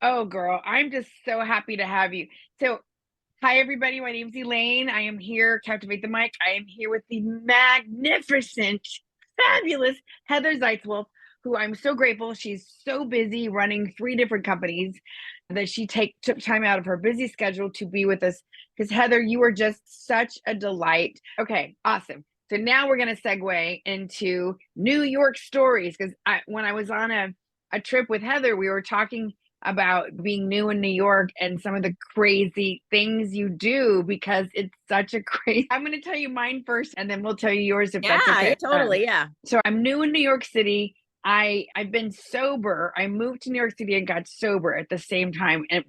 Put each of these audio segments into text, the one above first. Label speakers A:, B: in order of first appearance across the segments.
A: Oh, girl, I'm just so happy to have you. So, hi, everybody. My name's Elaine. I am here, Captivate the Mic. I am here with the magnificent, fabulous Heather Zeitzwolfe, who I'm so grateful. She's so busy running 3 different companies that she took time out of her busy schedule to be with us. Because, Heather, you are just such a delight. Okay, awesome. So now we're going to segue into New York stories. Because when I was on a trip with Heather, we were talking about being new in New York and some of the crazy things you do because it's such a crazy. I'm going to tell you mine first and then we'll tell you yours if that's
B: Yeah,
A: okay.
B: totally. Yeah.
A: So I'm new in New York City. I've been sober. I moved to New York City and got sober at the same time, and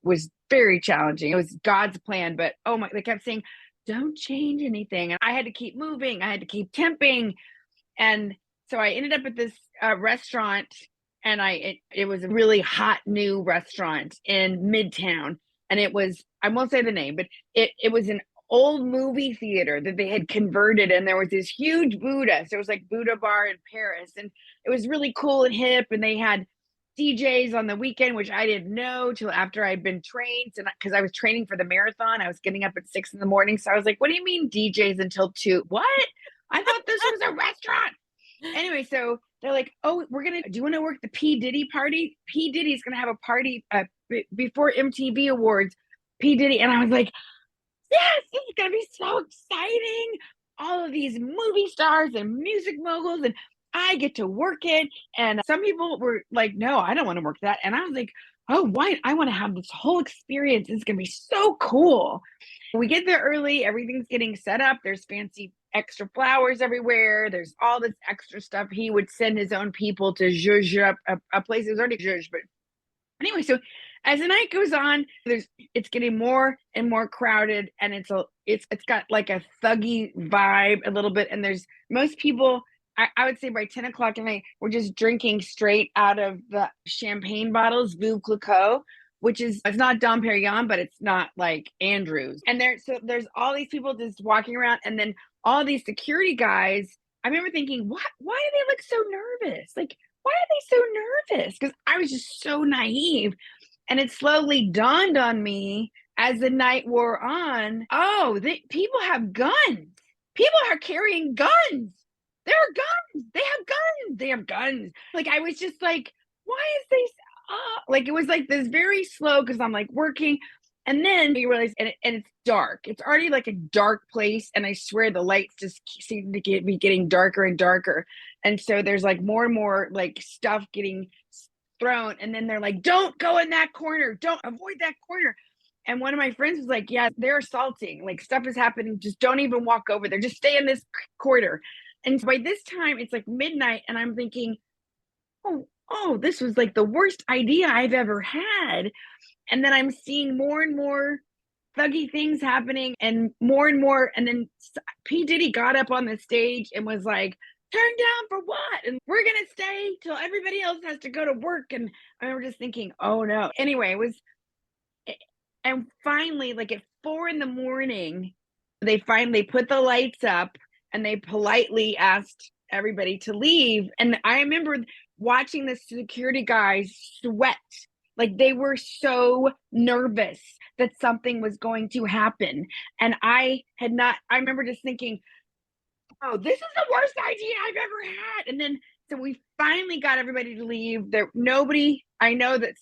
A: was very challenging. It was God's plan, but oh my, they kept saying, don't change anything. And I had to keep moving. I had to keep temping. And so I ended up at this restaurant, and it was a really hot new restaurant in Midtown, and I won't say the name, but it was an old movie theater that they had converted, and there was this huge Buddha. So it was like Buddha bar in Paris, and it was really cool and hip, and they had DJs on the weekend, which I didn't know till after I'd been trained, and because I was training for the marathon, I was getting up at 6 in the morning. So I was like, "What do you mean DJs until 2? What? I thought this was a restaurant." Anyway, so they're like, "Oh, do you want to work the P Diddy Party? P Diddy's gonna have a party before MTV Awards." P Diddy, and I was like, "Yes, this is gonna be so exciting! All of these movie stars and music moguls, and I get to work it." And some people were like, "No, I don't want to work that," and I was like, "Oh, why? I want to have this whole experience. It's gonna be so cool." We get there early, everything's getting set up. There's fancy extra flowers everywhere. There's all this extra stuff. He would send his own people to zhuzh up a place that was already zhuzh. But anyway, so as the night goes on, it's getting more and more crowded, and it's got like a thuggy vibe a little bit. And there's most people. I would say by 10 o'clock at night, we're just drinking straight out of the champagne bottles, Veuve Clicquot, which is it's not Dom Perignon, but it's not like Andrews. And there's all these people just walking around, and then all these security guys. I remember thinking, what? Why do they look so nervous? Like, why are they so nervous? Because I was just so naive, and it slowly dawned on me as the night wore on. Oh, people have guns. People are carrying guns. There are guns. They have guns. They have guns. Like I was just like, why is this? Like it was like this very slow because I'm like working, and then you realize, and it's dark. It's already like a dark place, and I swear the lights just seem to be getting darker and darker, and so there's like more and more like stuff getting thrown, and then they're like, "Don't go in that corner. Don't avoid that corner." And one of my friends was like, "Yeah, they're assaulting. Like stuff is happening. Just don't even walk over there. Just stay in this corridor." And by this time, it's like midnight, and I'm thinking, oh, this was like the worst idea I've ever had. And then I'm seeing more and more thuggy things happening and more. And then P. Diddy got up on the stage and was like, "Turn down for what? And we're going to stay till everybody else has to go to work." And I remember just thinking, oh no. Anyway, and finally, like at 4 in the morning, they finally put the lights up and they politely asked everybody to leave. And I remember watching the security guys sweat. Like they were so nervous that something was going to happen. And I remember just thinking, oh, this is the worst idea I've ever had. And then, so we finally got everybody to leave. I know that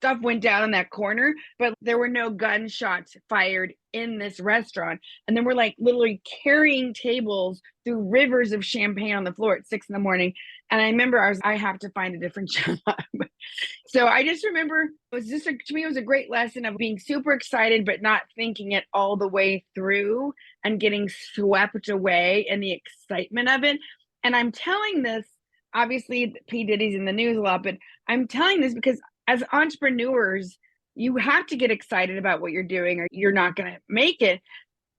A: stuff went down in that corner, but there were no gunshots fired in this restaurant. And then we're like literally carrying tables through rivers of champagne on the floor at 6 in the morning. And I remember I have to find a different job. So I just remember it was just to me, it was a great lesson of being super excited, but not thinking it all the way through and getting swept away in the excitement of it. And I'm telling this, obviously P. Diddy's in the news a lot, but I'm telling this because as entrepreneurs, you have to get excited about what you're doing or you're not going to make it.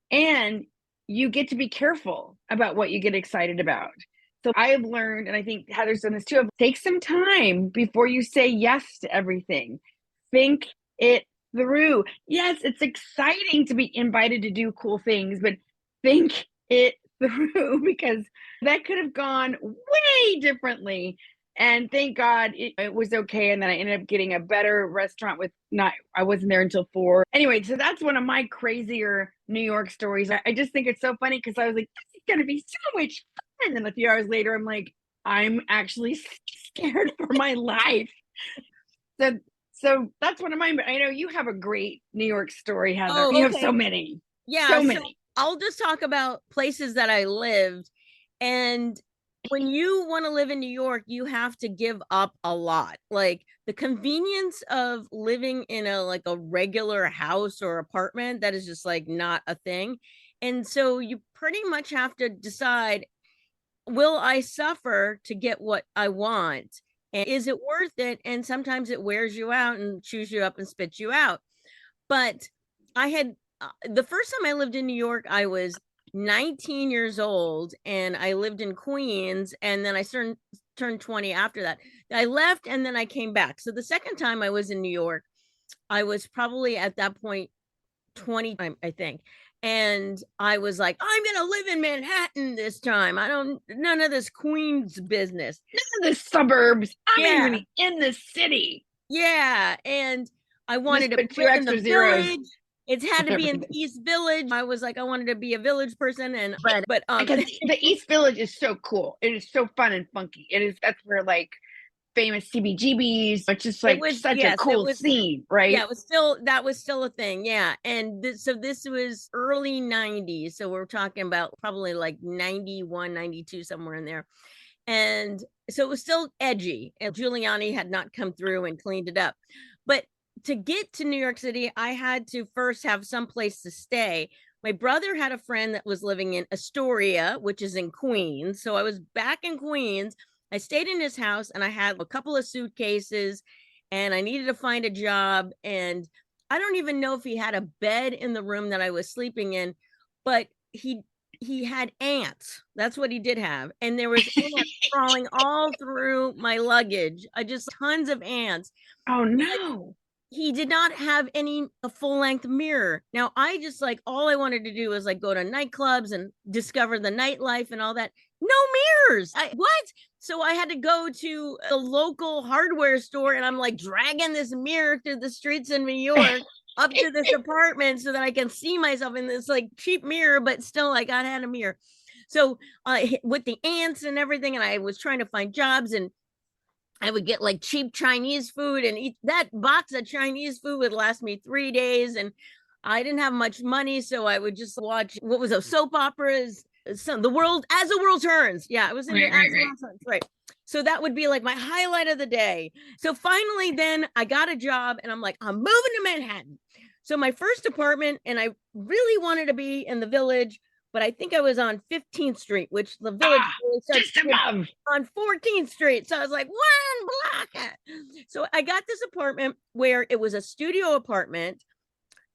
A: And you get to be careful about what you get excited about. So I've learned, and I think Heather's done this too, take some time before you say yes to everything. Think it through. Yes, it's exciting to be invited to do cool things, but think it through because that could have gone way differently. And thank God it was okay. And then I ended up getting a better restaurant with not, I wasn't there until 4. Anyway, so that's one of my crazier New York stories. I just think it's so funny because I was like, this is going to be so much fun. And a few hours later, I'm like, I'm actually scared for my life. So that's one of mine. But I know you have a great New York story, Heather.
B: Oh,
A: You have
B: okay.
A: so many.
B: Yeah.
A: So
B: So
A: many.
B: I'll just talk about places that I lived. And when you want to live in New York, you have to give up a lot. Like the convenience of living in a like a regular house or apartment, that is just like not a thing. And so you pretty much have to decide, will I suffer to get what I want? And is it worth it? And sometimes it wears you out and chews you up and spits you out. But I had the first time I lived in New York, I was 19 years old and I lived in Queens. And then I turned 20 after that. I left and then I came back. So the second time I was in New York, I was probably at that point 20, I think. And I was like, I'm going to live in Manhattan this time. None of this Queens business.
A: None of the suburbs. I'm
B: Yeah.
A: even in the city.
B: Yeah. And I wanted to
A: Just put 2
B: live in
A: extra
B: the
A: zeros.
B: village. It had to be in the East Village. I was like, I wanted to be a village person, and but
A: because the East Village is so cool. It is so fun and funky. It is. That's where like famous CBGBs. It's just like such a cool scene, right?
B: Yeah, that was still a thing. Yeah, and so this was early 90s. So we're talking about probably like 91, 92, somewhere in there. And so it was still edgy, and Giuliani had not come through and cleaned it up. But to get to New York City, I had to first have some place to stay. My brother had a friend that was living in Astoria, which is in Queens. So I was back in Queens. I stayed in his house and I had a couple of suitcases and I needed to find a job. And I don't even know if he had a bed in the room that I was sleeping in, but he had ants. That's what he did have. And there was ants crawling all through my luggage. I just tons of ants.
A: Oh no.
B: He did not have any a full length mirror. Now I just like all I wanted to do was like go to nightclubs and discover the nightlife and all that. No mirrors. What? So I had to go to a local hardware store and I'm like dragging this mirror through the streets in New York up to this apartment so that I can see myself in this like cheap mirror, but still like I had a mirror. So with the ants and everything, and I was trying to find jobs, and I would get like cheap Chinese food and eat that box of Chinese food would last me 3 days. And I didn't have much money. So I would just watch what was those soap operas, the world as the world turns. Yeah, I was in right. So that would be like my highlight of the day. So finally, then I got a job and I'm like, I'm moving to Manhattan. So my first apartment, and I really wanted to be in the Village, but I think I was on 15th Street, which the Village really starts on 14th Street. So I was like, one block. So I got this apartment where it was a studio apartment,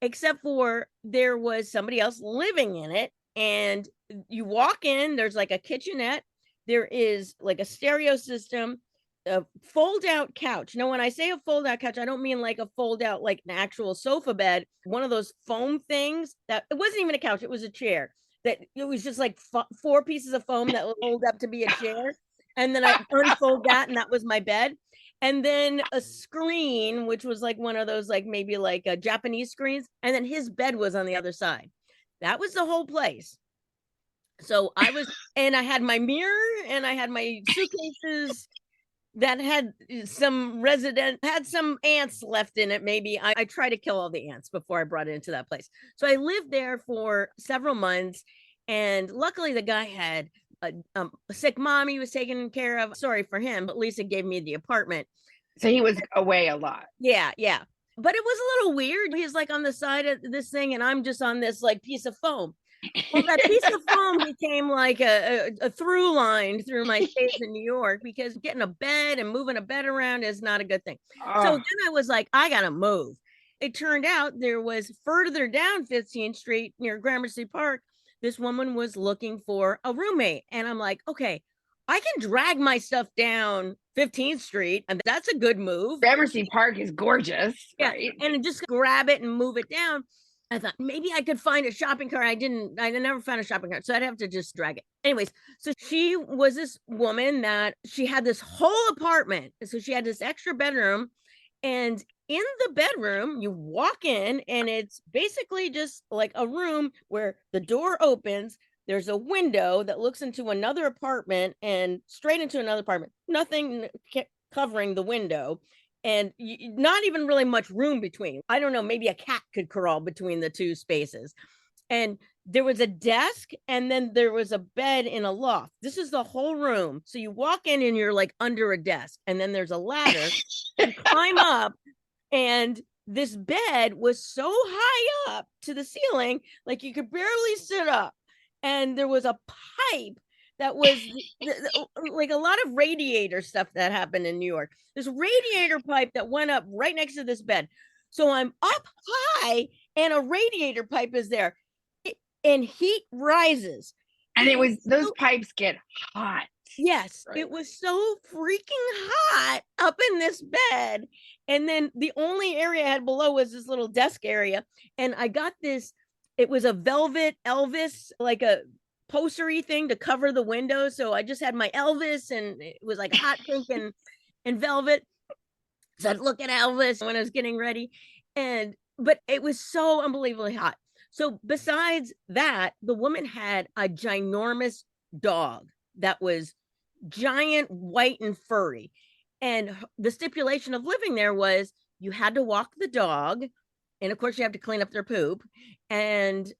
B: except for there was somebody else living in it. And you walk in, there's like a kitchenette, there is like a stereo system, a fold out couch. Now, when I say a fold out couch, I don't mean like a fold out, like an actual sofa bed, one of those foam things that it wasn't even a couch, it was a chair. That it was just like 4 pieces of foam that would hold up to be a chair. And then I unfold that, and that was my bed. And then a screen, which was like one of those, like maybe like a Japanese screens. And then his bed was on the other side. That was the whole place. So and I had my mirror and I had my suitcases that had some ants left in it. Maybe I tried to kill all the ants before I brought it into that place. So I lived there for several months, and luckily the guy had a sick mom he was taking care of. Sorry for him, but Lisa gave me the apartment.
A: So he was away a lot.
B: Yeah. But it was a little weird. He's like on the side of this thing, and I'm just on this like piece of foam. Well, that piece of foam became like a through line through my stays in New York, because getting a bed and moving a bed around is not a good thing. So then I was like, I gotta move. It turned out there was further down 15th Street near Gramercy Park, this woman was looking for a roommate. And I'm like, okay, I can drag my stuff down 15th Street, and that's a good move.
A: Gramercy Park is gorgeous.
B: Yeah, right? And just grab it and move it down. I thought maybe I could find a shopping cart. I never found a shopping cart. So I'd have to just drag it. Anyways, so she was this woman that she had this whole apartment. So she had this extra bedroom. And in the bedroom, you walk in and it's basically just like a room where the door opens. There's a window that looks into another apartment and straight into another apartment. Nothing covering the window. And not even really much room between. I don't know, maybe a cat could crawl between the two spaces. And there was a desk and then there was a bed in a loft. This is the whole room. So you walk in and you're like under a desk, and then there's a ladder. You climb up, and this bed was so high up to the ceiling, like you could barely sit up. And there was a pipe that was like a lot of radiator stuff that happened in New York. This radiator pipe that went up right next to this bed. So I'm up high and a radiator pipe is there, and heat rises.
A: And it was, those pipes get hot.
B: Yes, right. It was so freaking hot up in this bed. And then the only area I had below was this little desk area. And I got this, it was a velvet Elvis, like a postery thing to cover the window. So I just had my Elvis, and it was like hot pink and velvet. So I'd look at Elvis when I was getting ready. But it was so unbelievably hot. So besides that, the woman had a ginormous dog that was giant, white, and furry. And the stipulation of living there was you had to walk the dog. And of course, you have to clean up their poop. And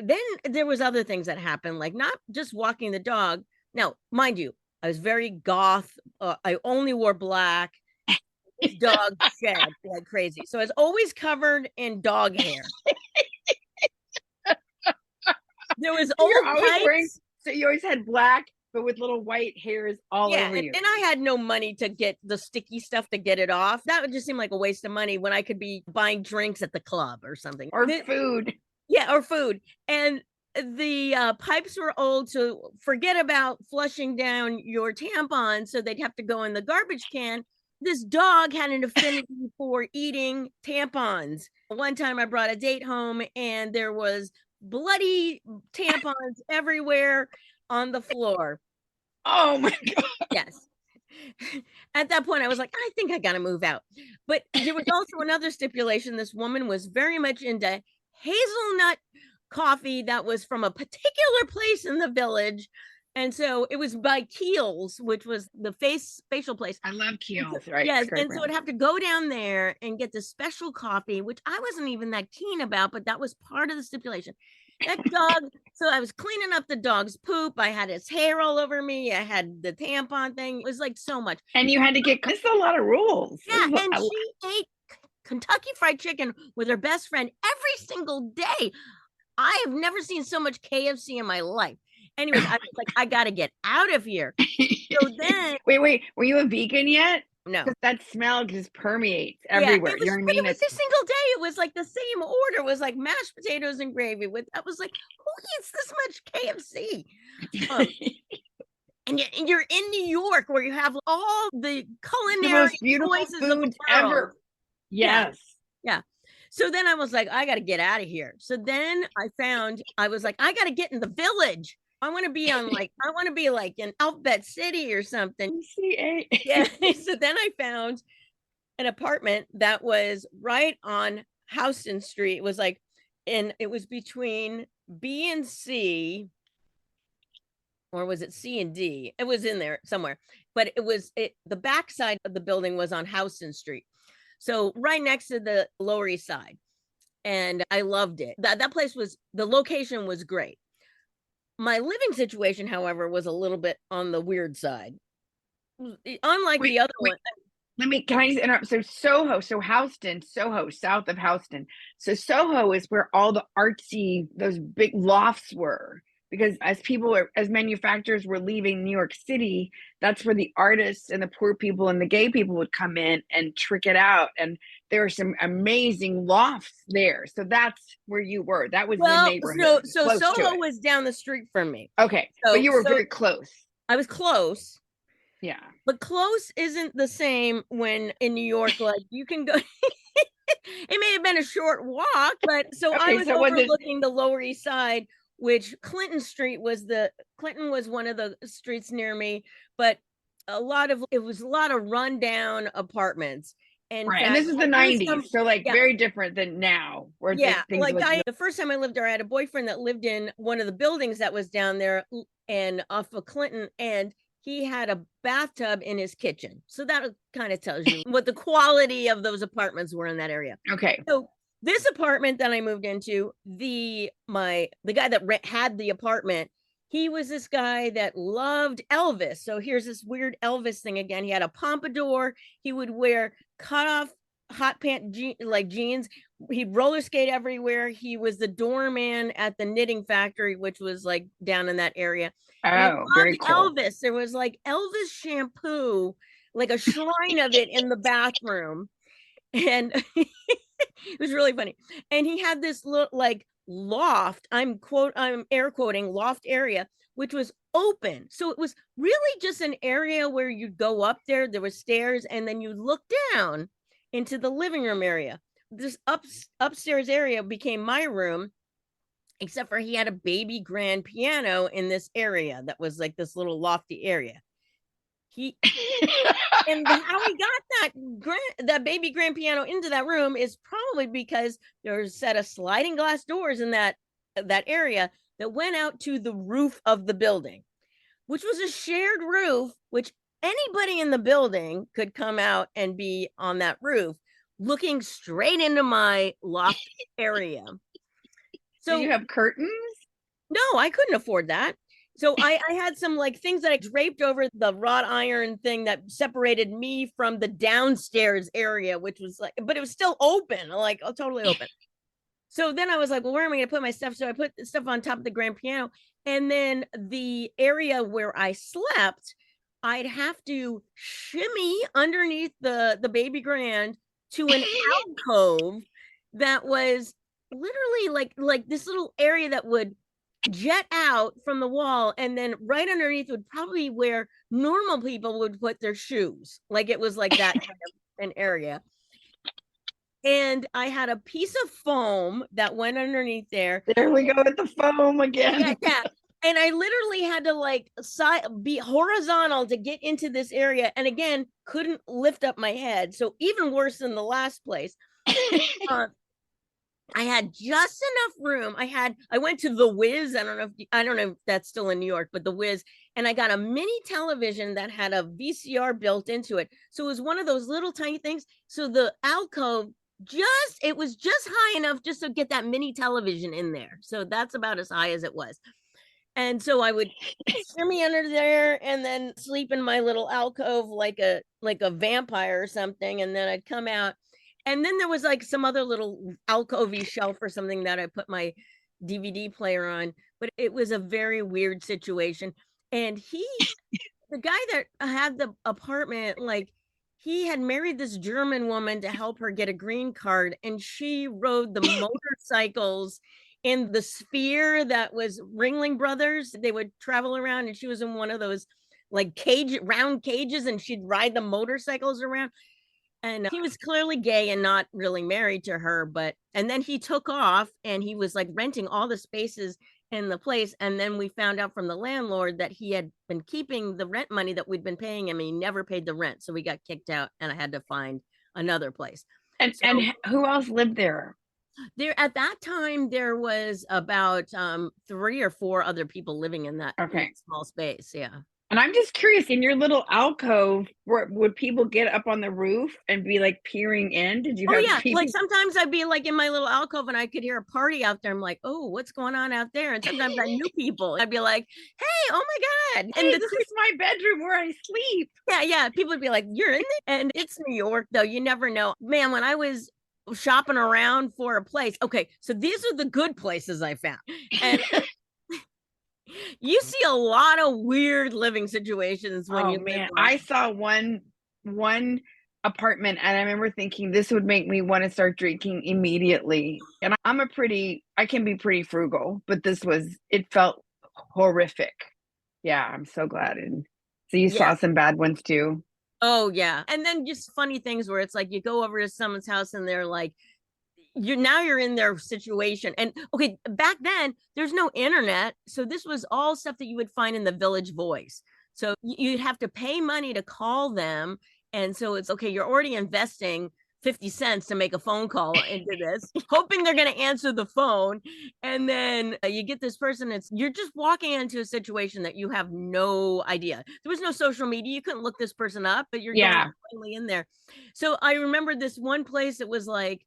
B: then there was other things that happened, like not just walking the dog. Now, mind you, I was very goth. I only wore black. This dog shed like crazy. So I was always covered in dog hair. There was old pipes.
A: So you always had black, but with little white hairs all over you.
B: And I had no money to get the sticky stuff to get it off. That would just seem like a waste of money when I could be buying drinks at the club or something.
A: Or food.
B: Yeah, or food. And the pipes were old, so forget about flushing down your tampons, so they'd have to go in the garbage can. This dog had an affinity for eating tampons. One time I brought a date home and there was bloody tampons everywhere on the floor.
A: Oh my God.
B: Yes. At that point, I was like, I think I got to move out. But there was also another stipulation. This woman was very much into hazelnut coffee that was from a particular place in the village. And so it was by Kiehl's, which was the facial place.
A: I love Kiehl's, right?
B: Yes. And so I'd have to go down there and get the special coffee, which I wasn't even that keen about, but that was part of the stipulation. That dog, so I was cleaning up the dog's poop. I had his hair all over me. I had the tampon thing. It was like so much.
A: And you had to get, this is a lot of rules.
B: Yeah. And she ate Kentucky Fried Chicken with her best friend every single day. I have never seen so much KFC in my life. Anyways, I was like, I got to get out of here. So then.
A: Wait, were you a vegan yet?
B: No.
A: That smell just permeates everywhere.
B: You know what I mean? It was every single day. It was like the same order. It was like mashed potatoes and gravy. I was like, who eats this much KFC? And you're in New York, where you have all the culinary choices of the world ever.
A: Yes.
B: Yeah. So then I was like, I got to get out of here. So then I was like, I got to get in the village. I want to be like in Alphabet City or something. Yeah. So then I found an apartment that was right on Houston Street. It was like, it was between B and C, or was it C and D? It was in there somewhere, but the backside of the building was on Houston Street. So right next to the Lower East Side. And I loved it. That place the location was great. My living situation, however, was a little bit on the weird side. Unlike the other one.
A: Can I just interrupt? So Soho, Soho, south of Houston. So Soho is where all the artsy, those big lofts were. Because as manufacturers were leaving New York City, that's where the artists and the poor people and the gay people would come in and trick it out. And there were some amazing lofts there. So that's where you were. That was the neighborhood.
B: So Soho was down the street from me.
A: Okay. But you were very close.
B: I was close.
A: Yeah.
B: But close isn't the same when in New York, like you can go. It may have been a short walk, but so I
A: Okay,
B: was
A: so was it
B: overlooking the Lower East Side, which Clinton was one of the streets near me, but it was a lot of rundown apartments. In
A: right? And this
B: fact,
A: is the
B: there was some,
A: 90s, so like
B: yeah,
A: very different than now, where
B: yeah.
A: things
B: Like
A: look
B: the first time I lived there, I had a boyfriend that lived in one of the buildings that was down there and off of Clinton, and he had a bathtub in his kitchen. So that kind of tells you what the quality of those apartments were in that area.
A: okay.
B: So this apartment that I moved into, the guy that had the apartment, he was this guy that loved Elvis. So here's this weird Elvis thing again. He had a pompadour. He would wear cut off hot pant jeans. He'd roller skate everywhere. He was the doorman at the knitting factory, which was like down in that area. And he
A: Oh, very
B: loved
A: cool.
B: Elvis. There was like Elvis shampoo, like a shrine of it in the bathroom. And it was really funny. And he had this little like loft, I'm air quoting loft area, which was open. So it was really just an area where you'd go up there, there were stairs, and then you look down into the living room area. This upstairs area became my room, except for he had a baby grand piano in this area that was like this little lofty area. He and how he got that baby grand piano into that room is probably because there's a set of sliding glass doors in that area that went out to the roof of the building, which was a shared roof, which anybody in the building could come out and be on that roof looking straight into my loft area. So
A: do you have curtains?
B: No, I couldn't afford that. So I had some like things that I draped over the wrought iron thing that separated me from the downstairs area, which was like, but it was still open, like totally open. So then I was like, well, where am I going to put my stuff? So I put the stuff on top of the grand piano. And then the area where I slept, I'd have to shimmy underneath the baby grand to an alcove that was literally like this little area that would jet out from the wall, and then right underneath would probably where normal people would put their shoes. Like it was like that kind of an area. And I had a piece of foam that went underneath there.
A: There we go with the foam again.
B: Yeah. And I literally had to like be horizontal to get into this area. And again, couldn't lift up my head. So even worse than the last place. I had just enough room. I went to the Wiz. I don't know if that's still in New York, but the Wiz, and I got a mini television that had a VCR built into it. So it was one of those little tiny things. So the alcove it was just high enough just to get that mini television in there. So that's about as high as it was. And so I would shimmy under there and then sleep in my little alcove like a vampire or something. And then I'd come out. And then there was like some other little alcovey shelf or something that I put my DVD player on. But it was a very weird situation. And the guy that had the apartment, like he had married this German woman to help her get a green card. And she rode the motorcycles in the sphere that was Ringling Brothers. They would travel around, and she was in one of those like round cages, and she'd ride the motorcycles around. And he was clearly gay and not really married to her, and then he took off and he was like renting all the spaces in the place. And then we found out from the landlord that he had been keeping the rent money that we'd been paying him. And he never paid the rent. So we got kicked out and I had to find another place.
A: And who else lived there?
B: There at that time, there was about 3 or 4 other people living in that small space. Yeah.
A: And I'm just curious, in your little alcove, would people get up on the roof and be like peering in? Did you have people?
B: Like sometimes I'd be like in my little alcove and I could hear a party out there. I'm like, oh, what's going on out there? And sometimes I knew people. I'd be like, hey, oh my God.
A: Hey, this is my bedroom where I sleep.
B: Yeah. People would be like, you're in there? And it's New York, though. You never know. Man, when I was shopping around for a place, okay, so these are the good places I found. And you see a lot of weird living situations when
A: I saw one apartment and I remember thinking this would make me want to start drinking immediately. And I can be pretty frugal, but it felt horrific. Yeah, I'm so glad. So you
B: Yeah.
A: saw some bad ones too.
B: Oh yeah. And then just funny things where it's like you go over to someone's house and they're like, you're in their situation. And okay, back then there's no internet. So this was all stuff that you would find in the Village Voice. So you'd have to pay money to call them. And so it's okay, you're already investing 50 cents to make a phone call into this, hoping they're going to answer the phone. And then you get this person, you're just walking into a situation that you have no idea. There was no social media. You couldn't look this person up, but you're going
A: Yeah.
B: finally in there. So I remember this one place that was like,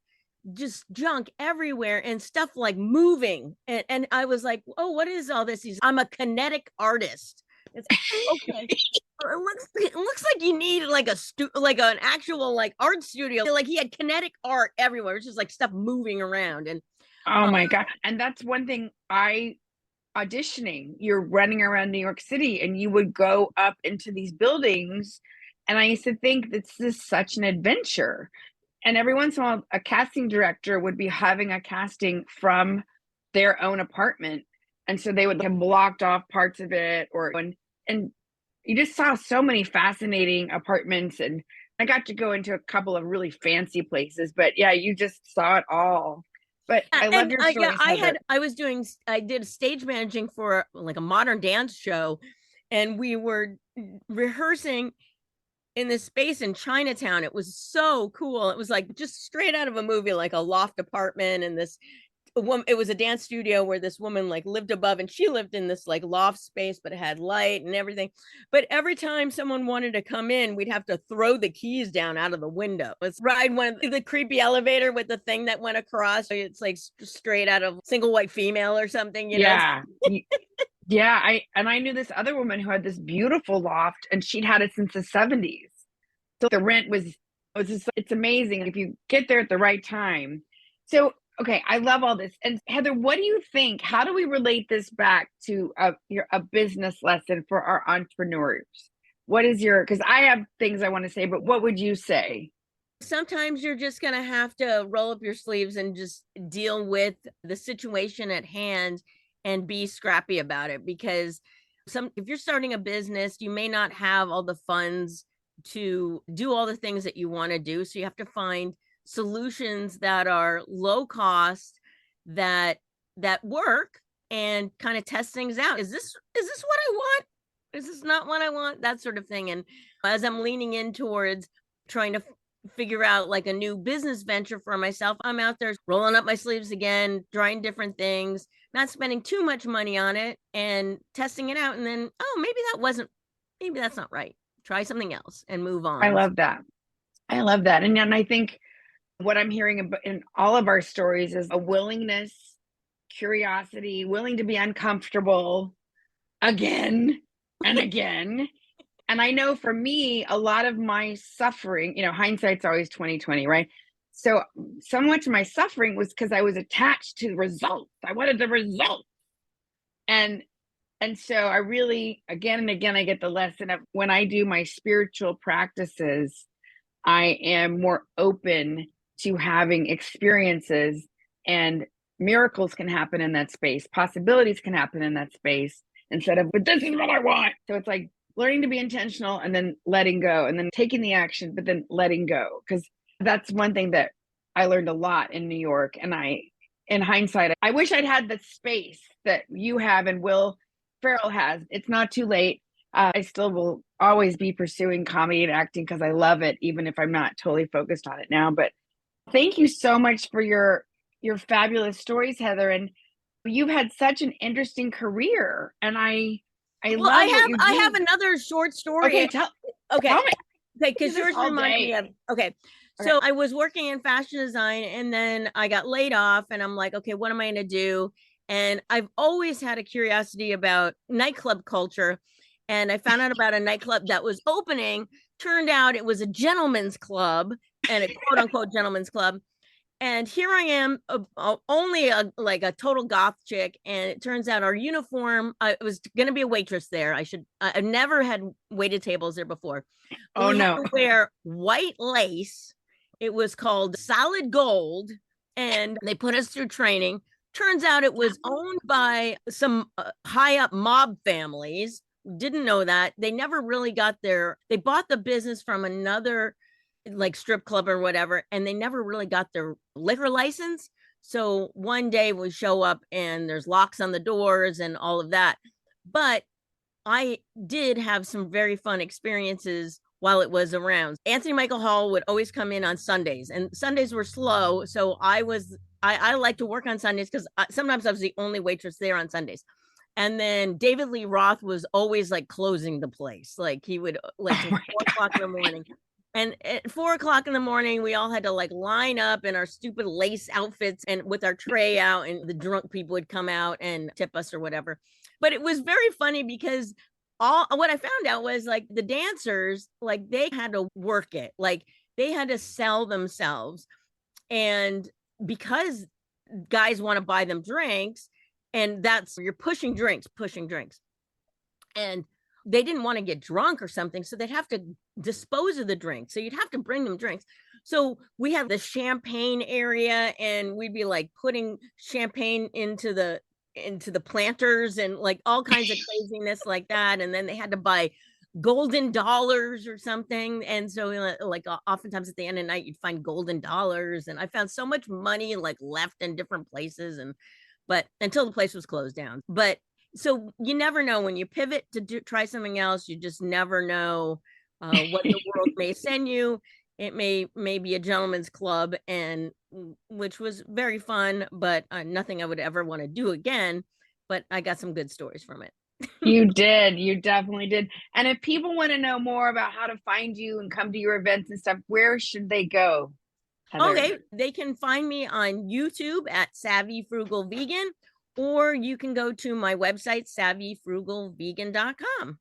B: just junk everywhere and stuff like moving. And I was like, oh, what is all this? I'm a kinetic artist. It's okay. It looks like you need like like an actual like art studio. Like he had kinetic art everywhere. It's just like stuff moving around. And
A: Oh my God. And that's one thing auditioning, you're running around New York City and you would go up into these buildings. And I used to think this is such an adventure. And every once in a while, a casting director would be having a casting from their own apartment. And so they would have blocked off parts of it and you just saw so many fascinating apartments. And I got to go into a couple of really fancy places, but yeah, you just saw it all. But I love your stories.
B: I did stage managing for like a modern dance show, and we were rehearsing in this space in Chinatown. It was so cool. It was like just straight out of a movie, like a loft apartment, and it was a dance studio where this woman like lived above, and she lived in this like loft space, but it had light and everything. But every time someone wanted to come in, we'd have to throw the keys down out of the window. Let's ride the creepy elevator with the thing that went across. It's like straight out of Single White Female or something, you know?
A: Yeah. Yeah, I knew this other woman who had this beautiful loft and she'd had it since the 70s. So the rent was just, it's amazing if you get there at the right time. So, okay, I love all this. And Heather, what do you think? How do we relate this back to a business lesson for our entrepreneurs? What is because I have things I want to say, but what would you say?
B: Sometimes you're just going to have to roll up your sleeves and just deal with the situation at hand and be scrappy about it, because if you're starting a business, you may not have all the funds to do all the things that you want to do. So you have to find solutions that are low cost, that work, and kind of test things out. Is this what I want? Is this not what I want? That sort of thing. And as I'm leaning in towards trying to figure out like a new business venture for myself, I'm out there rolling up my sleeves again, trying different things, not spending too much money on it, and testing it out. And then, oh, maybe that's not right. Try something else and move on.
A: I love that. I love that. And I think what I'm hearing in all of our stories is a willingness, curiosity, willing to be uncomfortable again and again. And I know for me, a lot of my suffering, hindsight's always 2020, right? So much of my suffering was because I was attached to the results. I wanted the results. And so I really, again and again, I get the lesson of when I do my spiritual practices, I am more open to having experiences, and miracles can happen in that space. Possibilities can happen in that space instead of, but this is what I want. So it's like learning to be intentional and then letting go, and then taking the action, but then letting go. Because that's one thing that I learned a lot in New York. And in hindsight, I wish I'd had the space that you have and Will Ferrell has. It's not too late. I still will always be pursuing comedy and acting because I love it, even if I'm not totally focused on it now. But thank you so much for your fabulous stories, Heather. And you've had such an interesting career, and I love
B: I have another short story.
A: Okay, tell me.
B: Okay, because yours reminded me of. Okay, so I was working in fashion design, and then I got laid off, and I'm like, okay, what am I going to do? And I've always had a curiosity about nightclub culture, and I found out about a nightclub that was opening. Turned out it was a gentleman's club, and a quote unquote gentleman's club. And here I am, only a total goth chick. And it turns out our uniform, I was going to be a waitress there. I never had waited tables there before.
A: Oh,
B: we
A: no.
B: had to wear white lace. It was called Solid Gold. And they put us through training. Turns out it was owned by some high up mob families didn't know that. They never really got they bought the business from another like strip club or whatever, and they never really got their liquor license. So one day we show up and there's locks on the doors and all of that. But I did have some very fun experiences while it was around. Anthony Michael Hall would always come in on Sundays, and Sundays were slow. So I like to work on Sundays because sometimes I was the only waitress there on Sundays. And then David Lee Roth was always like closing the place. Like he would like
A: Oh
B: 4 o'clock in the morning. And at 4 o'clock in the morning, we all had to like line up in our stupid lace outfits and with our tray out, and the drunk people would come out and tip us or whatever. But it was very funny because all what I found out was like the dancers, like they had to work it, like they had to sell themselves. And because guys want to buy them drinks, and that's you're pushing drinks. And they didn't want to get drunk or something, so they'd have to dispose of the drinks. So you'd have to bring them drinks. So we had the champagne area, and we'd be like putting champagne into the planters and like all kinds of craziness like that. And then they had to buy golden dollars or something. And so like oftentimes at the end of the night, you'd find golden dollars. And I found so much money like left in different places. And but until the place was closed down. But so you never know when you pivot to try something else. You just never know what the world may send you. It may be a gentleman's club, and which was very fun, but nothing I would ever want to do again. But I got some good stories from it.
A: You did. You definitely did. And if people want to know more about how to find you and come to your events and stuff, where should they go, Heather?
B: Okay, they can find me on YouTube at Savvy Frugal Vegan, or you can go to my website, savvyfrugalvegan.com.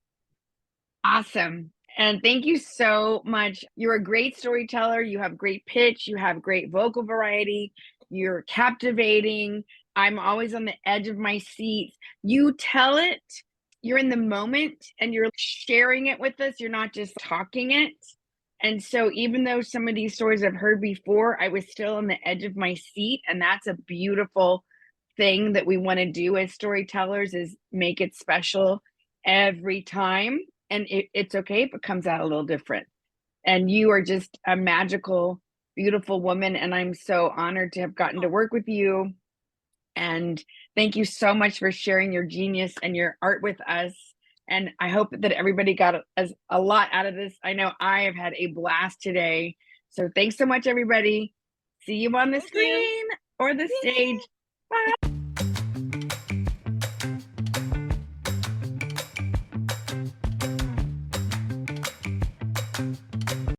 A: Awesome. And thank you so much. You're a great storyteller. You have great pitch. You have great vocal variety. You're captivating. I'm always on the edge of my seat. You tell it. You're in the moment and you're sharing it with us. You're not just talking it. And so even though some of these stories I've heard before, I was still on the edge of my seat. And that's a beautiful thing that we want to do as storytellers, is make it special every time. And it's okay if it comes out a little different. And you are just a magical, beautiful woman. And I'm so honored to have gotten to work with you. And thank you so much for sharing your genius and your art with us. And I hope that everybody got a lot out of this. I know I have had a blast today. So thanks so much, everybody. See you on the screen or the stage. Bye.